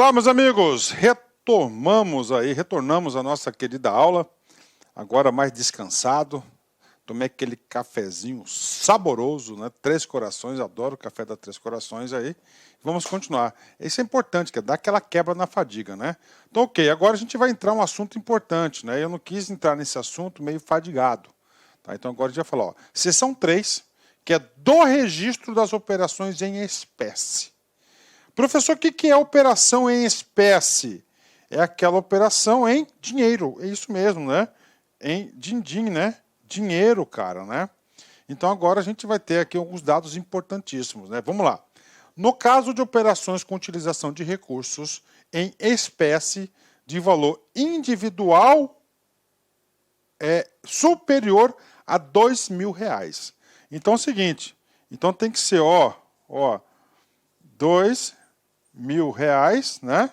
Olá, meus amigos, retornamos a nossa querida aula, agora mais descansado, tomei aquele cafezinho saboroso, né? Três Corações, adoro o café da Três Corações aí, vamos continuar. Isso é importante, que é dar aquela quebra na fadiga, né? Então, ok, agora a gente vai entrar em um assunto importante, né? Eu não quis entrar nesse assunto meio fadigado, tá? Então agora a gente vai falar, ó, seção 3, que é do registro das operações em espécie. Professor, o que é operação em espécie? É aquela operação em dinheiro, é isso mesmo, né? Em din-din, né? Dinheiro, cara, né? Então agora a gente vai ter aqui alguns dados importantíssimos, né? Vamos lá. No caso de operações com utilização de recursos em espécie de valor individual superior a R$2.000. Então é o seguinte, então tem que ser, ó, R$2.000, né?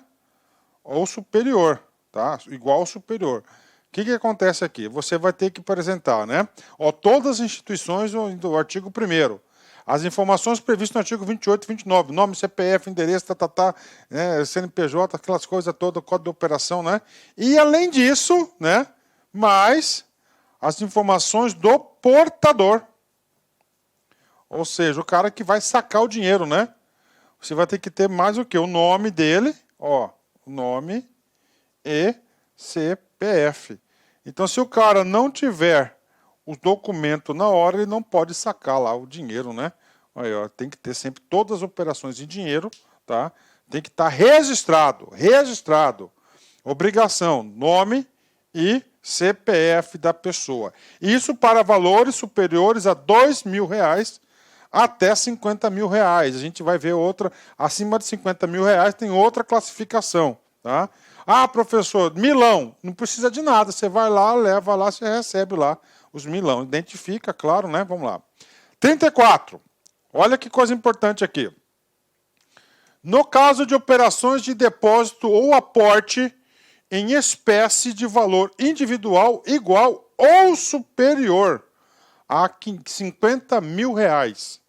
Ou superior, tá? Igual ou superior. O que acontece aqui? Você vai ter que apresentar, né? Ó, todas as instituições do artigo 1º. As informações previstas no artigo 28 e 29. Nome, CPF, endereço, né? CNPJ, aquelas coisas todas, código de operação, né? E além disso, né? Mais as informações do portador. Ou seja, o cara que vai sacar o dinheiro, né? Você vai ter que ter mais o quê? O nome dele, ó, o nome e CPF. Então, se o cara não tiver os documentos na hora, ele não pode sacar lá o dinheiro, né? Aí, ó, tem que ter sempre todas as operações de dinheiro, tá? Tem que estar registrado. Obrigação, nome e CPF da pessoa. Isso para valores superiores a R$2.000, até R$50.000. A gente vai ver outra, acima de R$50.000 tem outra classificação, tá? Ah, professor, milão, não precisa de nada, você vai lá, leva lá, você recebe lá os milão. Identifica, claro, né? Vamos lá. 34. Olha que coisa importante aqui. No caso de operações de depósito ou aporte em espécie de valor individual igual ou superior a R$50.000,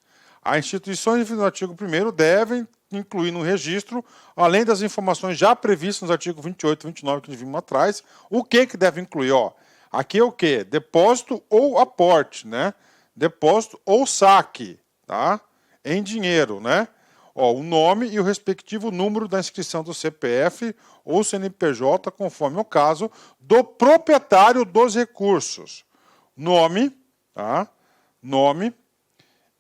as instituições do artigo 1º devem incluir no registro, além das informações já previstas nos artigos 28 e 29 que vimos atrás, o que deve incluir? Ó, aqui é o quê? Depósito ou aporte, né? Depósito ou saque, tá? Em dinheiro, né? Ó, o nome e o respectivo número da inscrição do CPF ou CNPJ, conforme o caso, do proprietário dos recursos. Nome, tá? Nome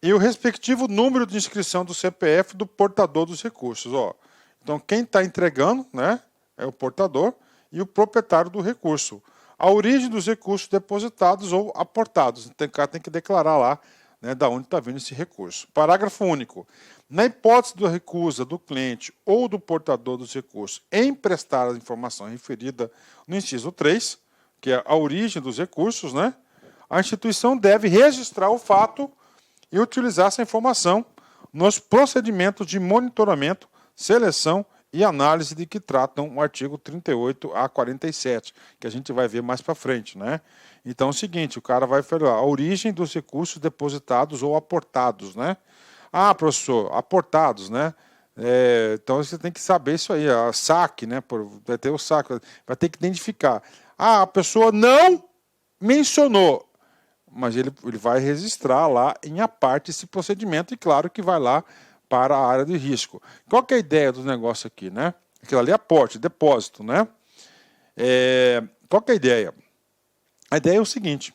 e o respectivo número de inscrição do CPF do portador dos recursos. Ó. Então, quem está entregando, né, é o portador e o proprietário do recurso. A origem dos recursos depositados ou aportados. O cara tem que declarar lá, né, da onde está vindo esse recurso. Parágrafo único. Na hipótese da recusa do cliente ou do portador dos recursos em prestar a informação referida no inciso 3, que é a origem dos recursos, né, a instituição deve registrar o fato e utilizar essa informação nos procedimentos de monitoramento, seleção e análise de que tratam o artigo 38 a 47, que a gente vai ver mais para frente, né? Então é o seguinte, o cara vai falar a origem dos recursos depositados ou aportados, né? Ah, professor, aportados, né? Então você tem que saber isso aí, a saque, né? Vai ter o saque, vai ter que identificar. Ah, a pessoa não mencionou, mas ele vai registrar lá em a parte esse procedimento e claro que vai lá para a área de risco. Qual que é a ideia do negócio aqui, né? Aquilo ali é aporte, depósito, né? Qual que é a ideia? A ideia é o seguinte,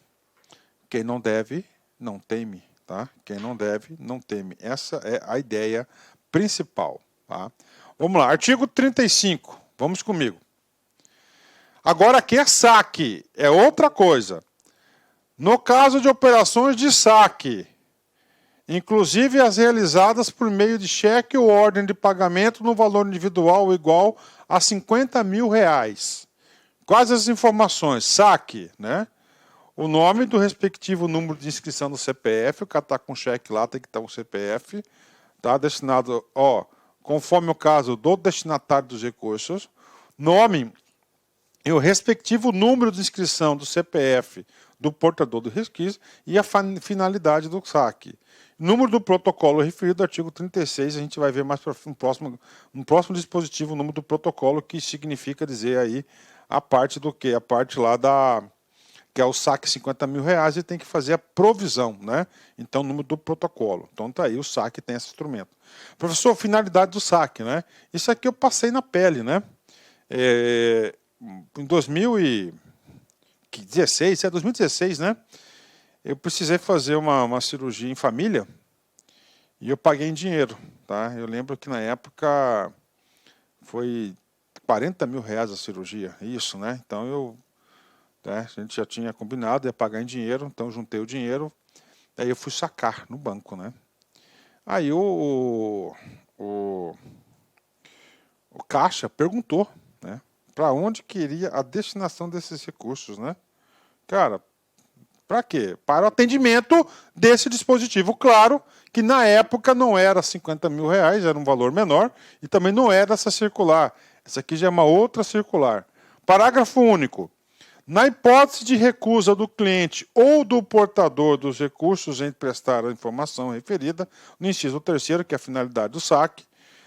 quem não deve, não teme, tá? Quem não deve, não teme. Essa é a ideia principal, tá? Vamos lá, artigo 35, vamos comigo. Agora aqui é saque, é outra coisa. No caso de operações de saque, inclusive as realizadas por meio de cheque ou ordem de pagamento no valor individual igual a R$50.000. Quais as informações? Saque, né? O nome do respectivo número de inscrição do CPF, o cara está com cheque lá, tem que estar o CPF, tá? Destinado, ó, conforme o caso do destinatário dos recursos, nome e o respectivo número de inscrição do CPF do portador do resquício e a finalidade do saque. Número do protocolo referido ao artigo 36, a gente vai ver mais para um próximo dispositivo o número do protocolo, que significa dizer aí a parte do quê? A parte lá que é o saque R$50.000 e tem que fazer a provisão, né? Então, o número do protocolo. Então, tá aí, o saque tem esse instrumento. Professor, finalidade do saque, né? Isso aqui eu passei na pele, né? Em 2016, né? Eu precisei fazer uma cirurgia em família e eu paguei em dinheiro, tá? Eu lembro que na época foi R$40.000 a cirurgia, isso, né? Então a gente já tinha combinado, ia pagar em dinheiro, então juntei o dinheiro, aí eu fui sacar no banco, né? Aí o caixa perguntou, né? Para onde queria a destinação desses recursos, né? Cara, para quê? Para o atendimento desse dispositivo. Claro que na época não era R$50.000, era um valor menor, e também não era essa circular. Essa aqui já é uma outra circular. Parágrafo único. Na hipótese de recusa do cliente ou do portador dos recursos em prestar a informação referida, no inciso 3º, que é a finalidade do saque,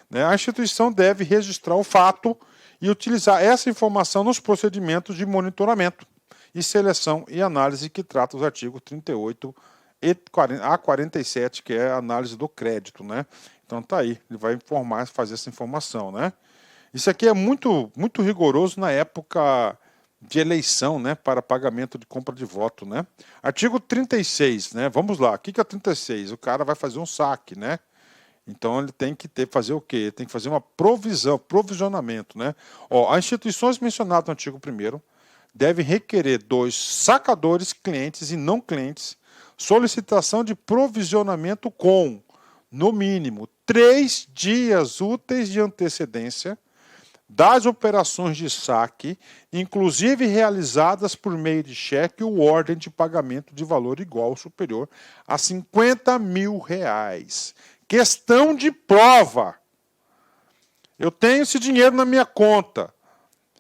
né, a instituição deve registrar o fato e utilizar essa informação nos procedimentos de monitoramento e seleção e análise que trata os artigos 38 e a 47, que é a análise do crédito, né? Então tá aí, ele vai informar, fazer essa informação, né? Isso aqui é muito rigoroso na época de eleição, né, para pagamento de compra de voto, né? Artigo 36, né? Vamos lá. O que é 36? O cara vai fazer um saque, né? Então ele tem que fazer o quê? Ele tem que fazer uma provisionamento, né? Ó, as instituições mencionadas no artigo 1º devem requerer dos sacadores, clientes e não clientes, solicitação de provisionamento com, no mínimo, 3 dias úteis de antecedência das operações de saque, inclusive realizadas por meio de cheque ou ordem de pagamento de valor igual ou superior a R$50.000. Questão de prova. Eu tenho esse dinheiro na minha conta.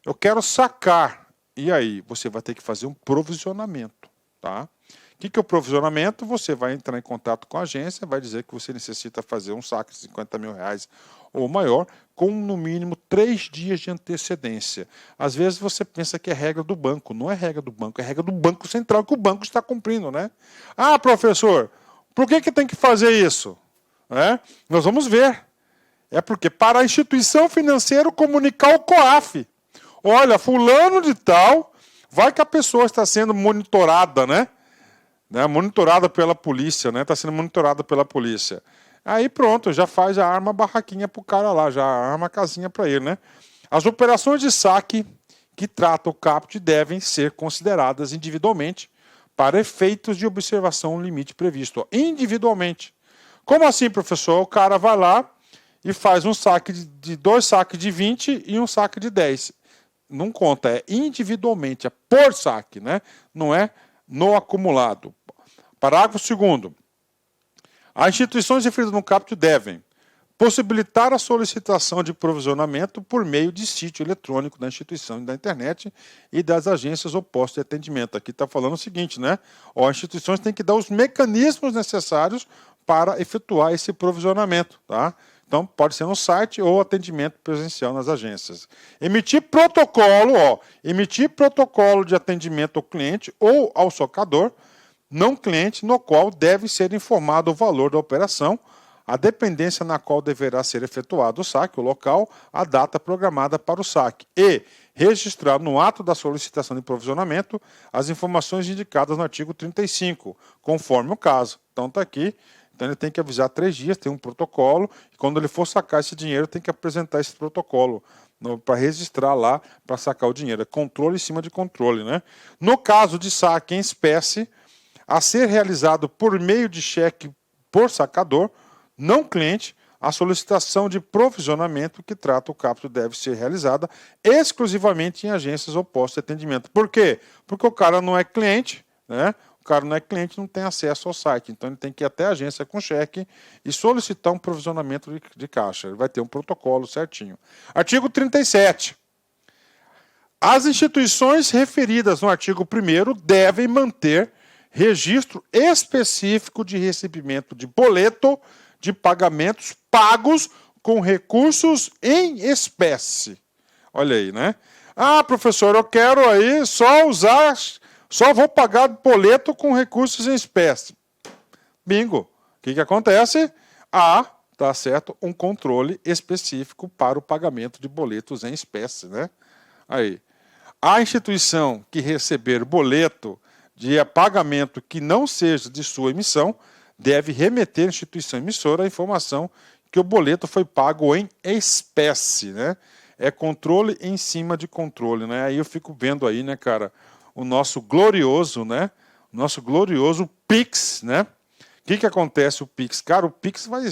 Eu quero sacar. E aí, você vai ter que fazer um provisionamento, tá? O que é o provisionamento? Você vai entrar em contato com a agência, vai dizer que você necessita fazer um saque de R$50.000 ou maior, com no mínimo 3 dias de antecedência. Às vezes você pensa que é regra do banco. Não é regra do banco, é regra do Banco Central que o banco está cumprindo, né? Ah, professor, por que tem que fazer isso? Nós vamos ver. É porque para a instituição financeira comunicar o COAF. Olha, fulano de tal, vai que a pessoa está sendo monitorada, né? Monitorada pela polícia, né? Está sendo monitorada pela polícia. Aí pronto, já arma a barraquinha para o cara lá, já arma a casinha para ele, né? As operações de saque que trata o CAPT devem ser consideradas individualmente para efeitos de observação do limite previsto. Individualmente. Como assim, professor? O cara vai lá e faz um saque de 2 saques de 20 e um saque de 10. Não conta, é individualmente, é por saque, né? Não é no acumulado. Parágrafo 2º. As instituições referidas no caput devem possibilitar a solicitação de provisionamento por meio de sítio eletrônico da instituição e da internet e das agências ou postos de atendimento. Aqui está falando o seguinte, né? As instituições têm que dar os mecanismos necessários para efetuar esse provisionamento, tá? Então, pode ser no site ou atendimento presencial nas agências. Emitir protocolo de atendimento ao cliente ou ao socador, não cliente, no qual deve ser informado o valor da operação, a dependência na qual deverá ser efetuado o saque, o local, a data programada para o saque. E registrar no ato da solicitação de provisionamento as informações indicadas no artigo 35, conforme o caso. Então, está aqui. Então ele tem que avisar 3 dias, tem um protocolo, e quando ele for sacar esse dinheiro, tem que apresentar esse protocolo para registrar lá, para sacar o dinheiro. É controle em cima de controle, né? No caso de saque em espécie, a ser realizado por meio de cheque por sacador, não cliente, a solicitação de provisionamento que trata o capto deve ser realizada exclusivamente em agências ou postos de atendimento. Por quê? Porque o cara não é cliente, né? O cara não é cliente, não tem acesso ao site. Então, ele tem que ir até a agência com cheque e solicitar um provisionamento de caixa. Ele vai ter um protocolo certinho. Artigo 37. As instituições referidas no artigo 1º devem manter registro específico de recebimento de boleto de pagamentos pagos com recursos em espécie. Olha aí, né? Ah, professor, eu quero aí só vou pagar boleto com recursos em espécie. Bingo. O que acontece? Tá certo, um controle específico para o pagamento de boletos em espécie, né? Aí. A instituição que receber boleto de pagamento que não seja de sua emissão deve remeter à instituição emissora a informação que o boleto foi pago em espécie, né? É controle em cima de controle, né? Aí eu fico vendo aí, né, cara, o nosso glorioso, né? Nosso glorioso Pix, né? O que acontece o Pix? Cara, o Pix né?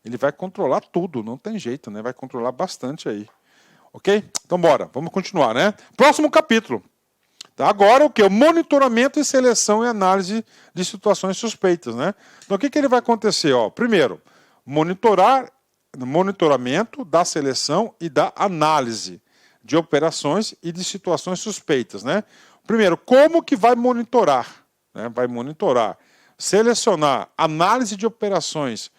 Ele vai controlar tudo, não tem jeito, né? Vai controlar bastante aí. Ok? Então bora, vamos continuar, né? Próximo capítulo. Tá? Agora o que? O monitoramento e seleção e análise de situações suspeitas, né? Então o que ele vai acontecer? Ó, primeiro, monitoramento da seleção e da análise de operações e de situações suspeitas, né? Primeiro, como que vai monitorar? Né? Vai monitorar, selecionar, análise de operações.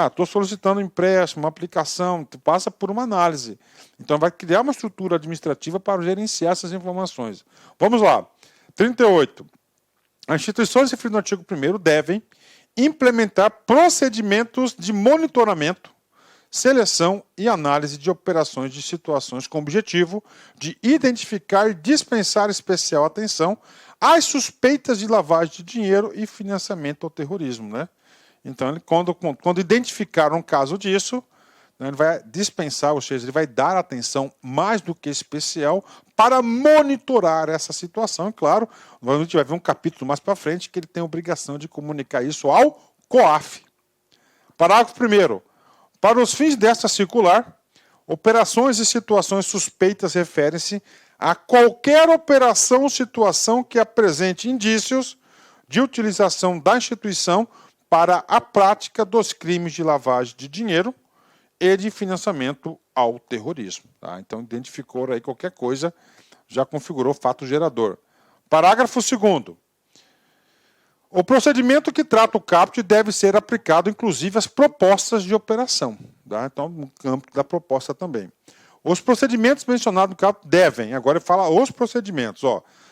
Estou solicitando um empréstimo, uma aplicação, passa por uma análise. Então, vai criar uma estrutura administrativa para gerenciar essas informações. Vamos lá. 38. As instituições referidas no artigo 1º devem implementar procedimentos de monitoramento, seleção e análise de operações de situações com o objetivo de identificar e dispensar especial atenção às suspeitas de lavagem de dinheiro e financiamento ao terrorismo, né? Então, quando identificar um caso disso, né, ele vai dispensar, ou seja, ele vai dar atenção mais do que especial para monitorar essa situação. E, claro, a gente vai ver um capítulo mais para frente que ele tem a obrigação de comunicar isso ao COAF. Parágrafo 1º. Para os fins desta circular, operações e situações suspeitas referem-se a qualquer operação ou situação que apresente indícios de utilização da instituição para a prática dos crimes de lavagem de dinheiro e de financiamento ao terrorismo. Tá? Então, identificou aí qualquer coisa, já configurou fato gerador. Parágrafo 2º. O procedimento que trata o caput deve ser aplicado, inclusive, às propostas de operação. Tá? Então, no campo da proposta também. Os procedimentos mencionados no caput devem, agora fala os procedimentos,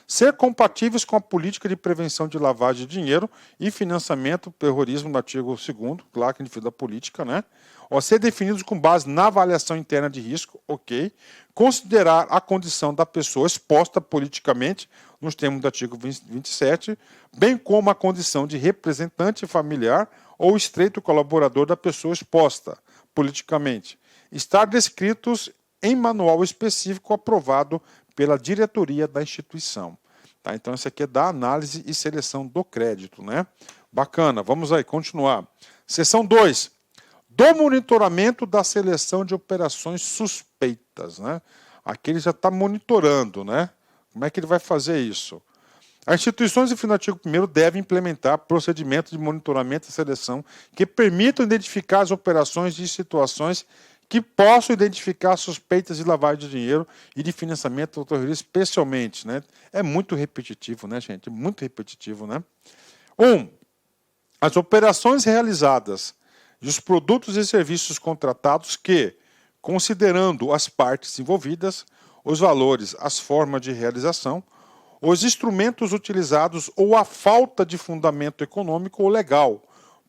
ser compatíveis com a política de prevenção de lavagem de dinheiro e financiamento do terrorismo no artigo 2º, claro que a gente fez da política, né? Ser definidos com base na avaliação interna de risco, ok. Considerar a condição da pessoa exposta politicamente, nos termos do artigo 27, bem como a condição de representante familiar ou estreito colaborador da pessoa exposta politicamente. Estar descritos em manual específico aprovado pela diretoria da instituição. Tá? Então, isso aqui é da análise e seleção do crédito, né? Bacana, vamos aí, continuar. Seção 2. Do monitoramento da seleção de operações suspeitas, né? Aqui ele já está monitorando, né? Como é que ele vai fazer isso? As instituições referidas no artigo 1º devem implementar procedimentos de monitoramento e seleção que permitam identificar as operações e situações que possam identificar suspeitas de lavagem de dinheiro e de financiamento ao terrorismo, especialmente, né? É muito repetitivo, né, gente? Muito repetitivo, né? 1. As operações realizadas e os produtos e serviços contratados que, considerando as partes envolvidas, os valores, as formas de realização, os instrumentos utilizados ou a falta de fundamento econômico ou legal,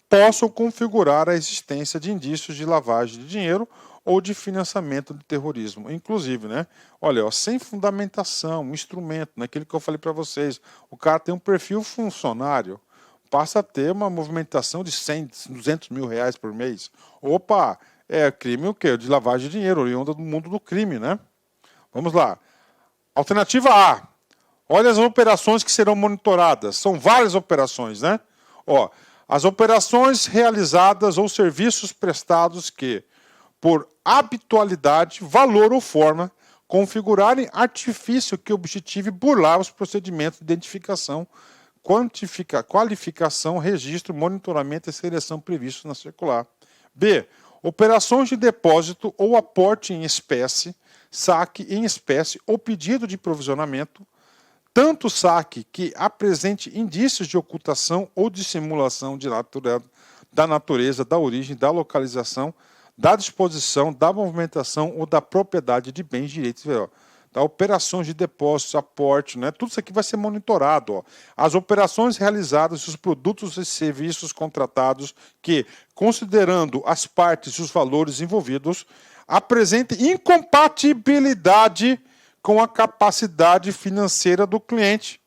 possam configurar a existência de indícios de lavagem de dinheiro ou de financiamento de terrorismo. Inclusive, né? Olha, sem fundamentação, um instrumento, naquilo que eu falei para vocês, o cara tem um perfil funcionário, passa a ter uma movimentação de 100, 200 mil reais por mês. Opa, é crime o quê? De lavagem de dinheiro, oriunda do mundo do crime, né? Vamos lá. Alternativa A. Olha as operações que serão monitoradas. São várias operações, né? As operações realizadas ou serviços prestados que, por habitualidade, valor ou forma, configurarem artifício que objetive burlar os procedimentos de identificação, qualificação, registro, monitoramento e seleção previstos na circular. B. Operações de depósito ou aporte em espécie, saque em espécie ou pedido de provisionamento, tanto saque que apresente indícios de ocultação ou dissimulação da natureza, da origem, da localização, da disposição, da movimentação ou da propriedade de bens, direitos, da operações de depósitos, aporte, né? Tudo isso aqui vai ser monitorado. Ó. As operações realizadas, os produtos e serviços contratados que, considerando as partes e os valores envolvidos, apresentem incompatibilidade com a capacidade financeira do cliente.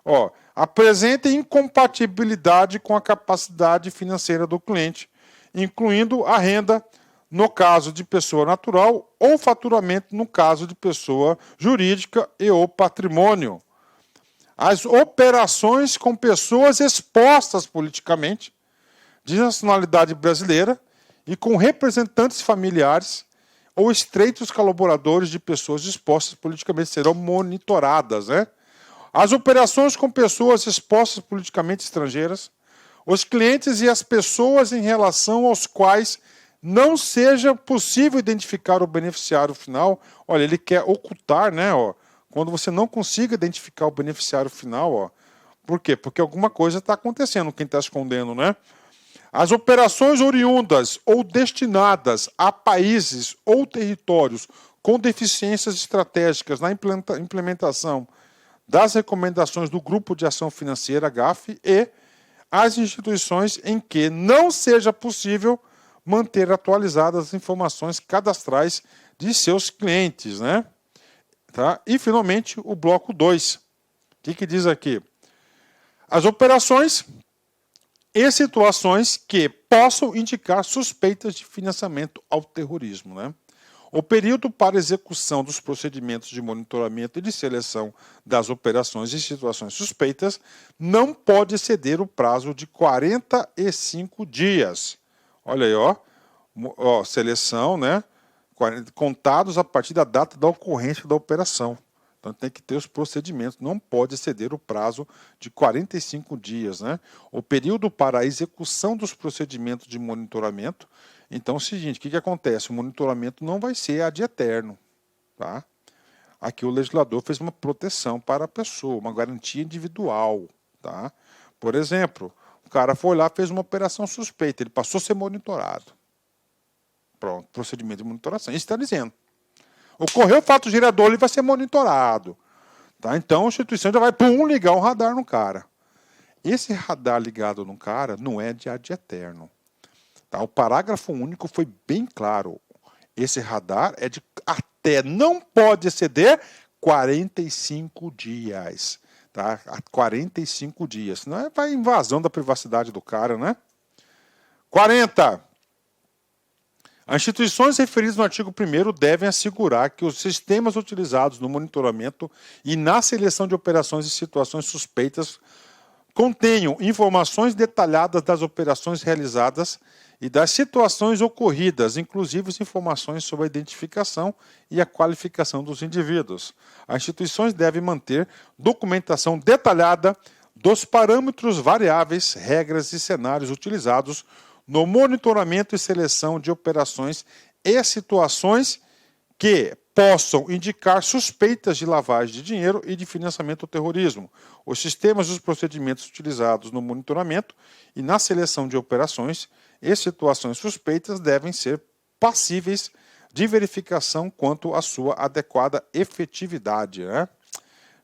Ó, apresenta incompatibilidade com a capacidade financeira do cliente, incluindo a renda, no caso de pessoa natural, ou faturamento no caso de pessoa jurídica e ou patrimônio. As operações com pessoas expostas politicamente, de nacionalidade brasileira, e com representantes familiares ou estreitos colaboradores de pessoas expostas politicamente serão monitoradas, né? As operações com pessoas expostas politicamente estrangeiras, os clientes e as pessoas em relação aos quais não seja possível identificar o beneficiário final. Olha, ele quer ocultar, né? Ó, quando você não consiga identificar o beneficiário final, ó, por quê? Porque alguma coisa está acontecendo, quem está escondendo, né? As operações oriundas ou destinadas a países ou territórios com deficiências estratégicas na implementação das recomendações do Grupo de Ação Financeira, GAF, e as instituições em que não seja possível manter atualizadas as informações cadastrais de seus clientes, né? Tá? E, finalmente, o bloco 2. O que diz aqui? As operações e situações que possam indicar suspeitas de financiamento ao terrorismo, né? O período para execução dos procedimentos de monitoramento e de seleção das operações e situações suspeitas não pode exceder o prazo de 45 dias. Olha aí, ó, seleção, né? Contados a partir da data da ocorrência da operação. Então tem que ter os procedimentos, não pode exceder o prazo de 45 dias, né? O período para a execução dos procedimentos de monitoramento. Então é o seguinte, o que acontece? O monitoramento não vai ser ad eterno, tá? Aqui o legislador fez uma proteção para a pessoa, uma garantia individual, tá? Por exemplo, o cara foi lá, fez uma operação suspeita, ele passou a ser monitorado. Pronto, procedimento de monitoração. Isso está dizendo. Ocorreu o fato gerador, ele vai ser monitorado. Tá? Então a instituição já vai ligar um radar no cara. Esse radar ligado no cara não é de ad eterno. Tá? O parágrafo único foi bem claro. Esse radar é de até, não pode exceder 45 dias. Tá? 45 dias. Senão vai invasão da privacidade do cara, né? 40. As instituições referidas no artigo 1º devem assegurar que os sistemas utilizados no monitoramento e na seleção de operações e situações suspeitas contenham informações detalhadas das operações realizadas e das situações ocorridas, inclusive informações sobre a identificação e a qualificação dos indivíduos. As instituições devem manter documentação detalhada dos parâmetros variáveis, regras e cenários utilizados no monitoramento e seleção de operações e situações que possam indicar suspeitas de lavagem de dinheiro e de financiamento ao terrorismo. Os sistemas e os procedimentos utilizados no monitoramento e na seleção de operações e situações suspeitas devem ser passíveis de verificação quanto à sua adequada efetividade, né?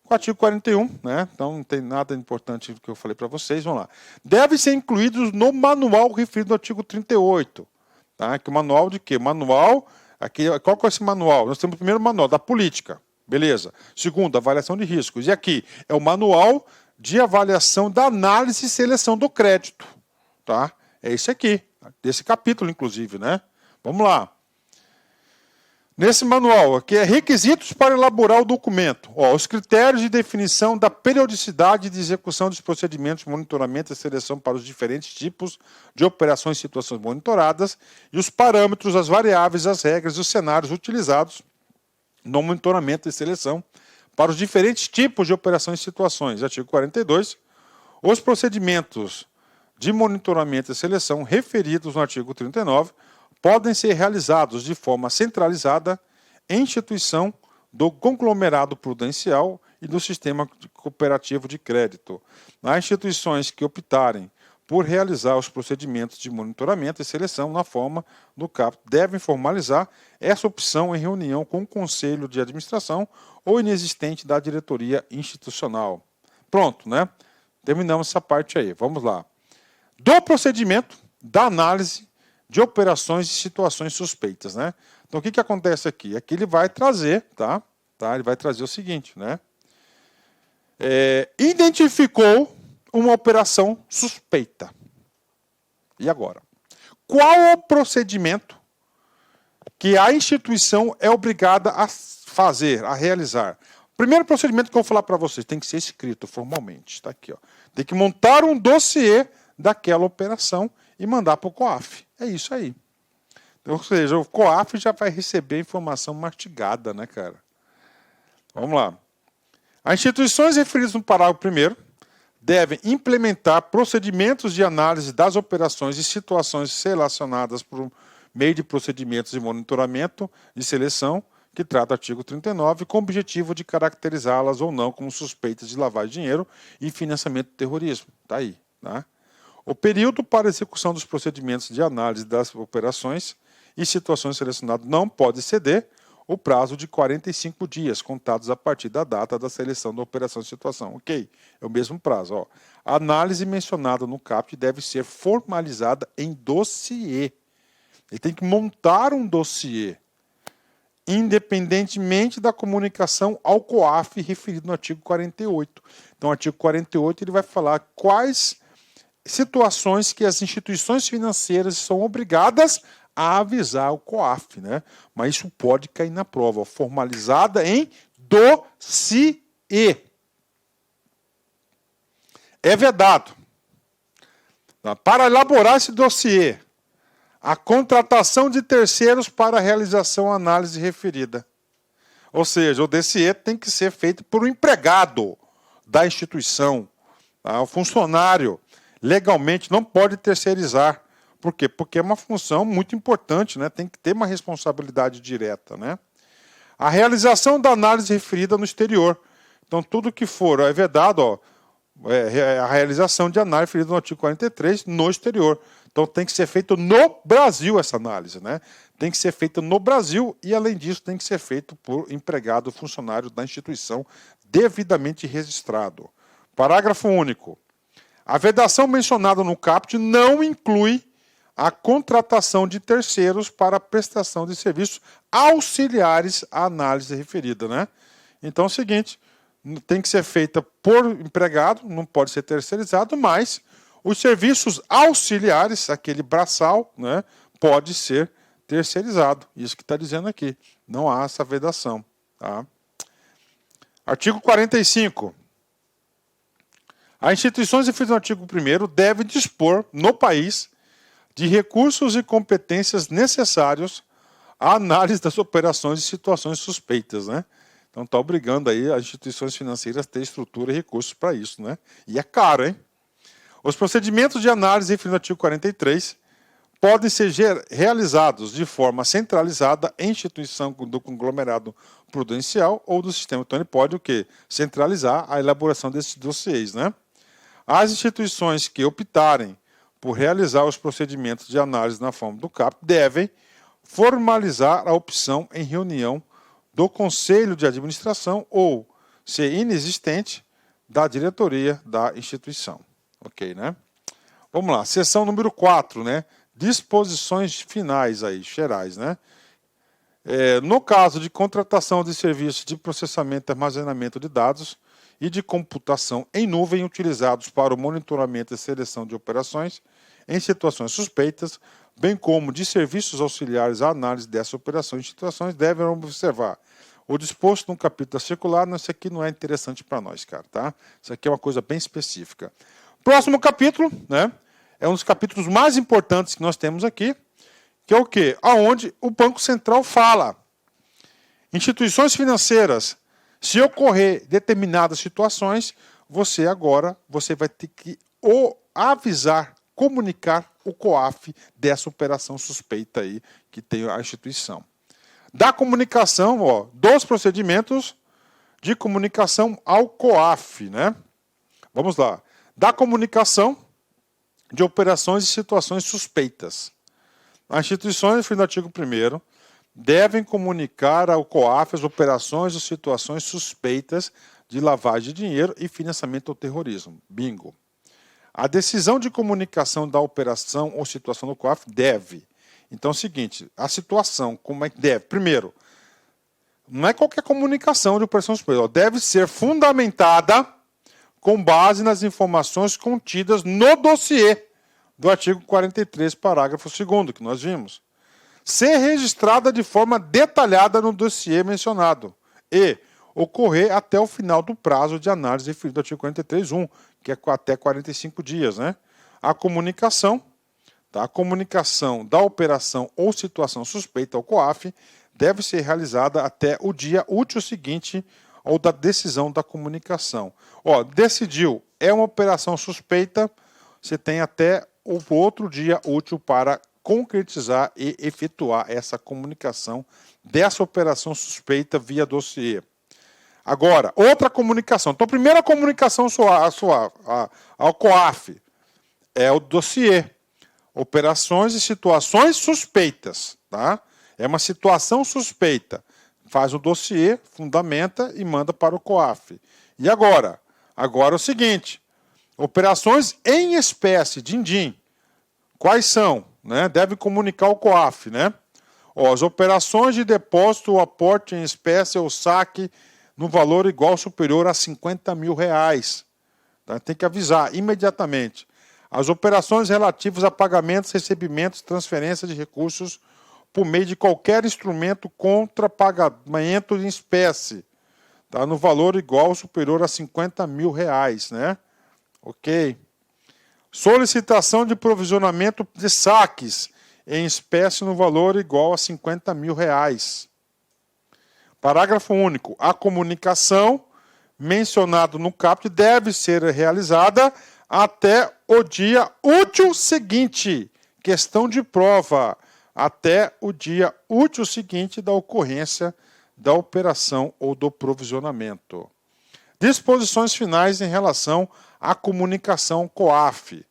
O artigo 41, né? Então não tem nada importante do que eu falei para vocês, vamos lá. Deve ser incluídos no manual referido no artigo 38. Tá? Que o manual de quê? Manual, aqui, qual que é esse manual? Nós temos o primeiro manual da política, beleza. Segundo, avaliação de riscos. E aqui é o manual de avaliação da análise e seleção do crédito. Tá? É esse aqui, desse capítulo, inclusive, né? Vamos lá. Nesse manual, aqui é requisitos para elaborar o documento. Ó, os critérios de definição da periodicidade de execução dos procedimentos de monitoramento e seleção para os diferentes tipos de operações e situações monitoradas e os parâmetros, as variáveis, as regras e os cenários utilizados no monitoramento e seleção para os diferentes tipos de operações e situações. Artigo 42. Os procedimentos de monitoramento e seleção referidos no artigo 39 podem ser realizados de forma centralizada instituição do conglomerado prudencial e do sistema cooperativo de crédito. As instituições que optarem por realizar os procedimentos de monitoramento e seleção na forma do caput devem formalizar essa opção em reunião com o Conselho de Administração ou inexistente da diretoria institucional. Pronto, né? Terminamos essa parte aí. Vamos lá. Do procedimento da análise de operações e situações suspeitas, né? Então, o que acontece aqui? Aqui ele vai trazer, tá? Ele vai trazer o seguinte, né? Identificou uma operação suspeita. E agora? Qual o procedimento que a instituição é obrigada a fazer, a realizar? O primeiro procedimento que eu vou falar para vocês tem que ser escrito formalmente. Está aqui, ó. Tem que montar um dossiê daquela operação e mandar para o COAF. É isso aí. Então, ou seja, o COAF já vai receber informação mastigada, né, cara? Vamos lá. As instituições referidas no parágrafo 1º devem implementar procedimentos de análise das operações e situações relacionadas por meio de procedimentos de monitoramento e seleção, que trata o artigo 39, com o objetivo de caracterizá-las ou não como suspeitas de lavagem de dinheiro e financiamento do terrorismo. Está aí. Tá? O período para execução dos procedimentos de análise das operações e situações selecionadas não pode exceder o prazo de 45 dias, contados a partir da data da seleção da operação de situação. Ok, é o mesmo prazo. Ó. A análise mencionada no caput deve ser formalizada em dossiê. Ele tem que montar um dossiê, independentemente da comunicação ao COAF referido no artigo 48. Então, o artigo 48 ele vai falar quais situações que as instituições financeiras são obrigadas a avisar o COAF, né? Mas isso pode cair na prova, formalizada em dossiê. É vedado, para elaborar esse dossiê, a contratação de terceiros para a realização da análise referida. Ou seja, o dossiê tem que ser feito por um empregado da instituição. Tá? O funcionário legalmente não pode terceirizar. Por quê? Porque é uma função muito importante, né? Tem que ter uma responsabilidade direta. Né? A realização da análise referida no exterior. Então, tudo que for é vedado, ó, a realização de análise referida no artigo 43 no exterior. Então, tem que ser feito no Brasil essa análise. Né? Tem que ser feita no Brasil e, além disso, tem que ser feito por empregado funcionário da instituição devidamente registrado. Parágrafo único. A vedação mencionada no caput não inclui a contratação de terceiros para a prestação de serviços auxiliares à análise referida. Né? Então é o seguinte, tem que ser feita por empregado, não pode ser terceirizado, mas os serviços auxiliares, aquele braçal, né, pode ser terceirizado. Isso que está dizendo aqui. Não há essa vedação. Tá? Artigo 45. As instituições referidas no artigo 1º devem dispor, no país, de recursos e competências necessários à análise das operações e situações suspeitas. Né? Então está obrigando aí as instituições financeiras a ter estrutura e recursos para isso. Né? E é caro, hein? Os procedimentos de análise referidos no artigo 43 podem ser realizados de forma centralizada em instituição do conglomerado prudencial ou do sistema. Então ele pode o quê? Centralizar a elaboração desses dossiês. Né? As instituições que optarem por realizar os procedimentos de análise na forma do caput devem formalizar a opção em reunião do Conselho de Administração ou, se inexistente, da diretoria da instituição. Ok, né? Vamos lá, seção número 4, né? Disposições finais aí, gerais, né? No caso de contratação de serviços de processamento e armazenamento de dados e de computação em nuvem utilizados para o monitoramento e seleção de operações em situações suspeitas, bem como de serviços auxiliares à análise dessa operação em situações, devem observar o disposto no capítulo circular. Isso aqui não é interessante para nós, cara, tá? Isso aqui é uma coisa bem específica. Próximo capítulo, né? É um dos capítulos mais importantes que nós temos aqui, que é o quê? Aonde o Banco Central fala. Instituições financeiras, se ocorrer determinadas situações, você vai ter que avisar, comunicar o COAF dessa operação suspeita aí que tem a instituição. da comunicação, ó, dos procedimentos de comunicação ao COAF, né? Vamos lá. Da comunicação de operações e situações suspeitas. As instituições, referindo ao artigo 1º, devem comunicar ao COAF as operações ou situações suspeitas de lavagem de dinheiro e financiamento ao terrorismo. Bingo. A decisão de comunicação da operação ou situação do COAF deve. Então é o seguinte, a situação, como é que deve? Primeiro, não é qualquer comunicação de operação suspeita, deve ser fundamentada com base nas informações contidas no dossiê do artigo 43, parágrafo 2º, que nós vimos. Ser registrada de forma detalhada no dossiê mencionado e ocorrer até o final do prazo de análise referido ao artigo 43.1, que é até 45 dias, né? A comunicação da operação ou situação suspeita ao COAF deve ser realizada até o dia útil seguinte ou da decisão da comunicação. Ó, decidiu, é uma operação suspeita, você tem até o outro dia útil para concretizar e efetuar essa comunicação dessa operação suspeita via dossiê. Agora, outra comunicação. Então, a primeira comunicação ao COAF é o dossiê. Operações e situações suspeitas. Tá? É uma situação suspeita. Faz o dossiê, fundamenta e manda para o COAF. E agora? Agora é o seguinte. Operações em espécie, din-din. Quais são? Né? Deve comunicar ao COAF. Né? Ó, as operações de depósito ou aporte em espécie ou saque no valor igual ou superior a 50 mil reais. Tá? Tem que avisar imediatamente. As operações relativas a pagamentos, recebimentos, transferência de recursos por meio de qualquer instrumento contra pagamento em espécie, tá? No valor igual ou superior a 50 mil reais. Né? Ok. Solicitação de provisionamento de saques em espécie no valor igual a 50 mil reais. Parágrafo único. A comunicação mencionada no caput deve ser realizada até o dia útil seguinte. Questão de prova. Até o dia útil seguinte da ocorrência da operação ou do provisionamento. Disposições finais em relação à comunicação COAF.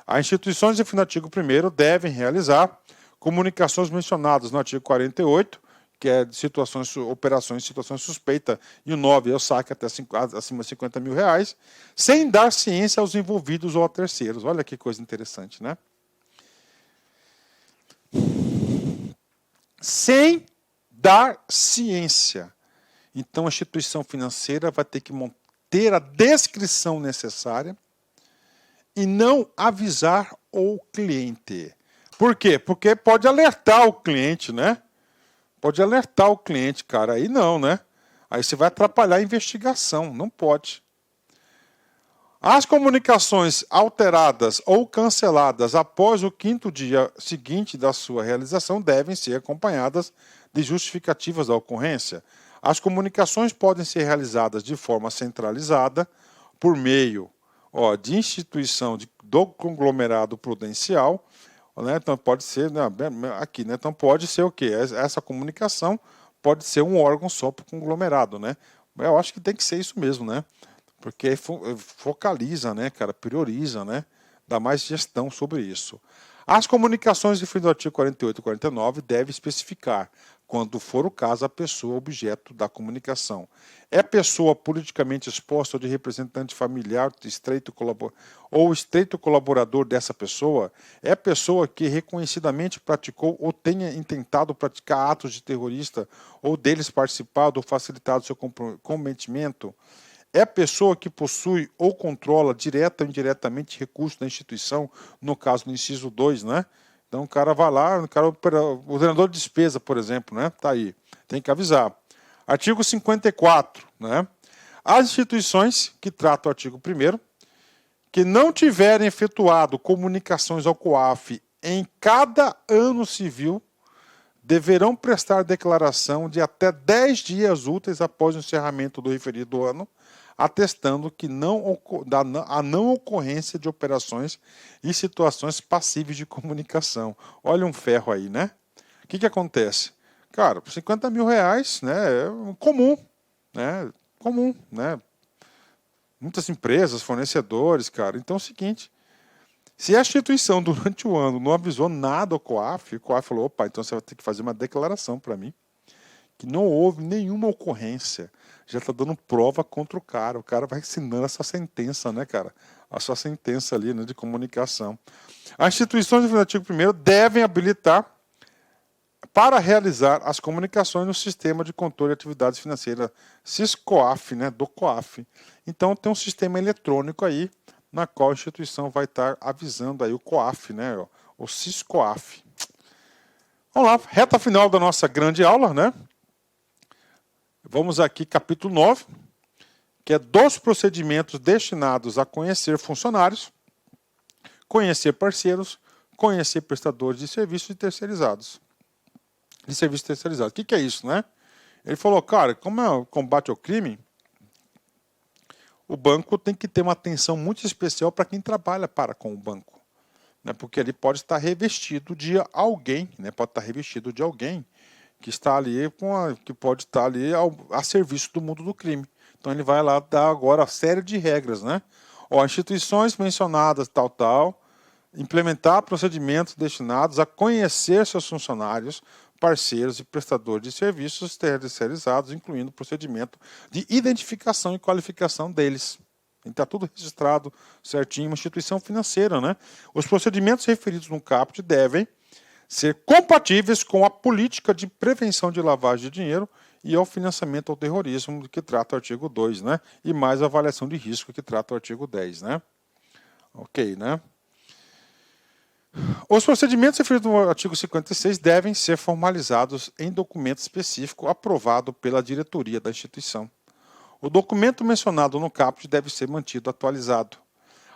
As instituições referidas no artigo 1º devem realizar comunicações mencionadas no artigo 48, que é de operações de situações suspeitas, e o 9 é o saque até acima de 50 mil reais, sem dar ciência aos envolvidos ou a terceiros. Olha que coisa interessante, né? Sem dar ciência. Então, a instituição financeira vai ter que ter a descrição necessária e não avisar o cliente. Por quê? Porque pode alertar o cliente, né? Pode alertar o cliente, cara. Aí não, né? Aí você vai atrapalhar a investigação. Não pode. As comunicações alteradas ou canceladas após o 5º dia seguinte da sua realização devem ser acompanhadas de justificativas da ocorrência. As comunicações podem ser realizadas de forma centralizada por meio de instituição do conglomerado prudencial, né? Então pode ser, né, aqui, né? Então pode ser o quê? Essa comunicação pode ser um órgão só para o conglomerado, né? Eu acho que tem que ser isso mesmo, né? Porque focaliza, né, cara, prioriza, né? Dá mais gestão sobre isso. As comunicações referidas ao artigo 48 e 49 devem especificar, quando for o caso, a pessoa objeto da comunicação. É pessoa politicamente exposta ou de representante familiar estreito colaborador dessa pessoa? É pessoa que reconhecidamente praticou ou tenha intentado praticar atos de terrorista ou deles participado ou facilitado seu cometimento? É pessoa que possui ou controla direta ou indiretamente recursos da instituição, no caso do inciso 2, né? Então o cara vai lá, o ordenador de despesa, por exemplo, né? Tá aí. Tem que avisar. Artigo 54, né? As instituições que tratam o artigo 1º, que não tiverem efetuado comunicações ao COAF em cada ano civil, deverão prestar declaração de até 10 dias úteis após o encerramento do referido ano, atestando que a não ocorrência de operações e situações passíveis de comunicação. Olha um ferro aí, né? O que acontece? Cara, R$50 mil, né, é comum, né? Comum, né? Muitas empresas, fornecedores, cara. Então é o seguinte, se a instituição durante o ano não avisou nada ao COAF, o COAF falou, opa, então você vai ter que fazer uma declaração para mim que não houve nenhuma ocorrência. Já está dando prova contra o cara vai assinando essa sentença, né, cara? A sua sentença ali, né, de comunicação. As instituições do artigo 1º devem habilitar para realizar as comunicações no Sistema de Controle de Atividades Financeiras, SISCOAF, né, do COAF. Então tem um sistema eletrônico aí, na qual a instituição vai estar avisando aí o COAF, né, o SISCOAF. Vamos lá, reta final da nossa grande aula, né? Vamos aqui, capítulo 9, que é dos procedimentos destinados a conhecer funcionários, conhecer parceiros, conhecer prestadores de serviços e terceirizados. De serviços terceirizados. O que é isso, né? Ele falou, cara, como é o combate ao crime, o banco tem que ter uma atenção muito especial para quem trabalha com o banco, né? Porque ele pode estar revestido de alguém, né? Pode estar revestido de alguém que está ali, que pode estar ali a serviço do mundo do crime. Então ele vai lá dar agora a série de regras, né? Ó, instituições mencionadas, implementar procedimentos destinados a conhecer seus funcionários, parceiros e prestadores de serviços terceirizados, incluindo o procedimento de identificação e qualificação deles. Está tudo registrado certinho, uma instituição financeira, né? Os procedimentos referidos no caput devem ser compatíveis com a política de prevenção de lavagem de dinheiro e ao financiamento ao terrorismo, que trata o artigo 2, né? E mais a avaliação de risco, que trata o artigo 10, né? Ok, né? Os procedimentos referidos no artigo 56 devem ser formalizados em documento específico aprovado pela diretoria da instituição. O documento mencionado no caput deve ser mantido atualizado.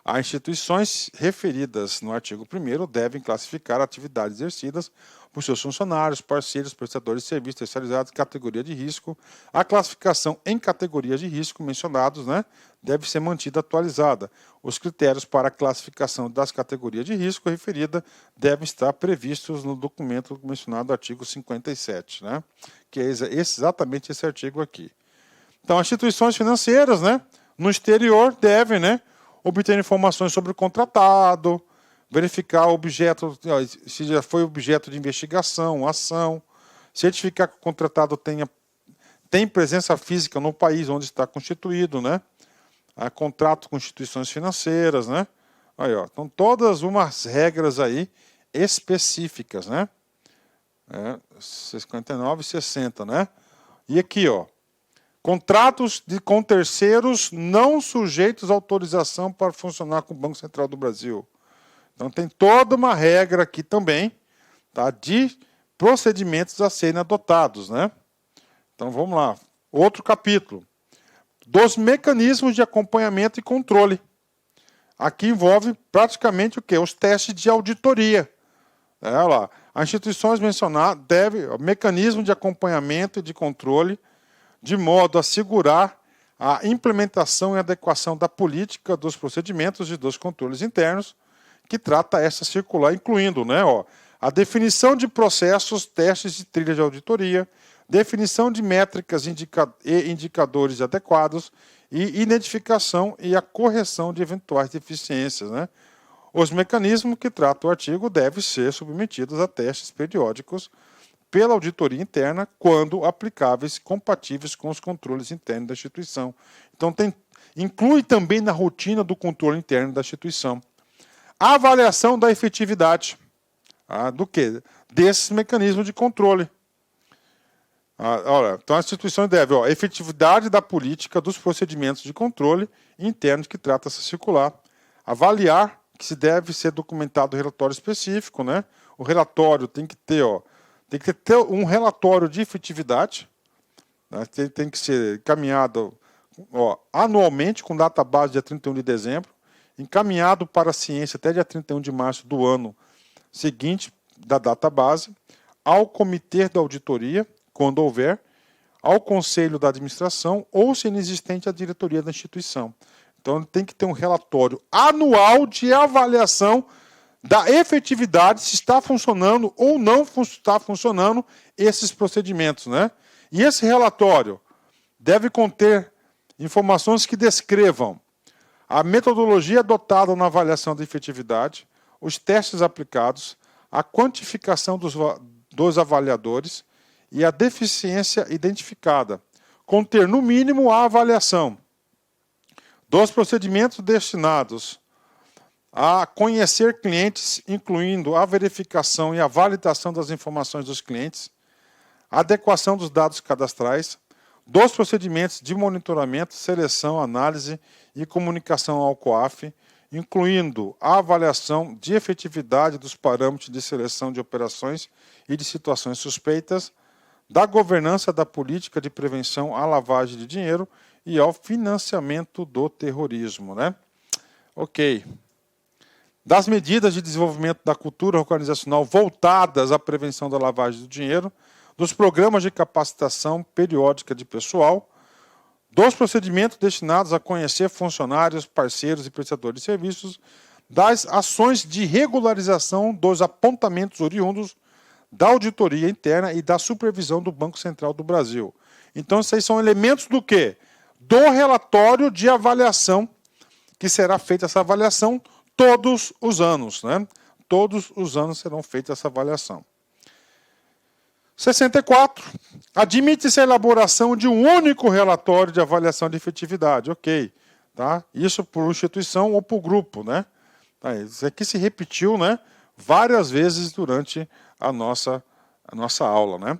As instituições referidas no artigo 1º devem classificar atividades exercidas por seus funcionários, parceiros, prestadores de serviços terceirizados, categoria de risco. A classificação em categorias de risco mencionados, né, deve ser mantida atualizada. Os critérios para a classificação das categorias de risco referida devem estar previstos no documento mencionado no artigo 57, né, que é exatamente esse artigo aqui. Então, as instituições financeiras, né, no exterior devem, né, obter informações sobre o contratado, verificar o objeto, se já foi objeto de investigação, ação, certificar que o contratado tem presença física no país onde está constituído, né? Contrato com instituições financeiras, né? Aí, ó, então, todas umas regras aí específicas, né? 59 e 60, né? E aqui, ó, contratos com terceiros não sujeitos à autorização para funcionar com o Banco Central do Brasil. Então tem toda uma regra aqui também, tá, de procedimentos a serem adotados, né? Então vamos lá. Outro capítulo. Dos mecanismos de acompanhamento e controle. Aqui envolve praticamente o quê? Os testes de auditoria. Olha lá. As instituições mencionadas devem, mecanismo de acompanhamento e de controle, de modo a assegurar a implementação e adequação da política, dos procedimentos e dos controles internos, que trata essa circular, incluindo, né, ó, a definição de processos, testes de trilha de auditoria, definição de métricas e indicadores adequados e identificação e a correção de eventuais deficiências, né? Os mecanismos que trata o artigo devem ser submetidos a testes periódicos pela auditoria interna, quando aplicáveis, compatíveis com os controles internos da instituição. Então, inclui também na rotina do controle interno da instituição a avaliação da efetividade do quê? Desses mecanismos de controle. Então, as instituições devem, efetividade da política dos procedimentos de controle internos que trata essa circular, avaliar que se deve ser documentado o relatório específico, né? O relatório tem que ter um relatório de efetividade, né? Tem que ser encaminhado anualmente, com data base dia 31 de dezembro, encaminhado para a ciência até dia 31 de março do ano seguinte da data base, ao comitê da auditoria, quando houver, ao conselho da administração ou, se inexistente, à diretoria da instituição. Então, tem que ter um relatório anual de avaliação da efetividade, se está funcionando ou não está funcionando esses procedimentos, né? E esse relatório deve conter informações que descrevam a metodologia adotada na avaliação da efetividade, os testes aplicados, a quantificação dos avaliadores e a deficiência identificada. Conter, no mínimo, a avaliação dos procedimentos destinados a conhecer clientes, incluindo a verificação e a validação das informações dos clientes, a adequação dos dados cadastrais, dos procedimentos de monitoramento, seleção, análise e comunicação ao COAF, incluindo a avaliação de efetividade dos parâmetros de seleção de operações e de situações suspeitas, da governança da política de prevenção à lavagem de dinheiro e ao financiamento do terrorismo, né? Ok. Das medidas de desenvolvimento da cultura organizacional voltadas à prevenção da lavagem do dinheiro, dos programas de capacitação periódica de pessoal, dos procedimentos destinados a conhecer funcionários, parceiros e prestadores de serviços, das ações de regularização dos apontamentos oriundos da auditoria interna e da supervisão do Banco Central do Brasil. Então, esses são elementos do quê? Do relatório de avaliação, que será feita essa avaliação todos os anos, né? Todos os anos serão feita essa avaliação. 64. Admite-se a elaboração de um único relatório de avaliação de efetividade. Ok. Tá? Isso por instituição ou por grupo, né? Tá, isso aqui se repetiu, né, várias vezes durante a nossa aula, né?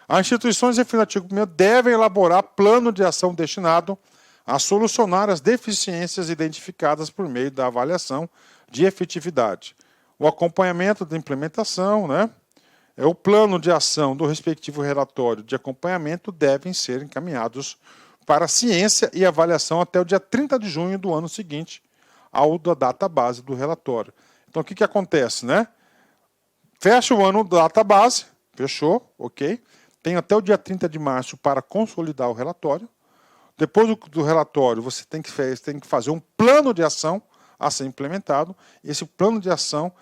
As instituições, referindo ao artigo 1º, devem elaborar plano de ação destinado a solucionar as deficiências identificadas por meio da avaliação de efetividade. O acompanhamento da implementação, né? O plano de ação do respectivo relatório de acompanhamento devem ser encaminhados para a ciência e avaliação até o dia 30 de junho do ano seguinte ao da data base do relatório. Então, o que acontece, né? Fecha o ano da data base, fechou, ok. Tem até o dia 30 de março para consolidar o relatório. Depois do relatório, você tem que fazer um plano de ação a ser implementado. Esse plano de ação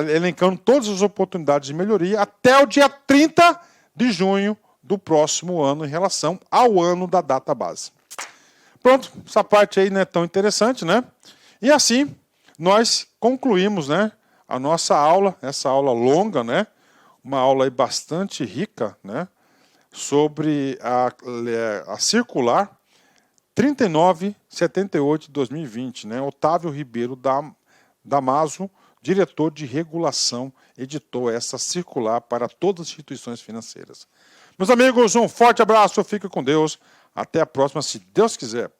elencando todas as oportunidades de melhoria até o dia 30 de junho do próximo ano em relação ao ano da data base. Pronto, essa parte aí não é tão interessante, né? E assim, nós concluímos, né, a nossa aula, essa aula longa, né? Uma aula aí bastante rica, né? Sobre a circular 3978 de 2020, né? Otávio Ribeiro Damaso, diretor de regulação, editou essa circular para todas as instituições financeiras. Meus amigos, um forte abraço, fique com Deus, até a próxima, se Deus quiser.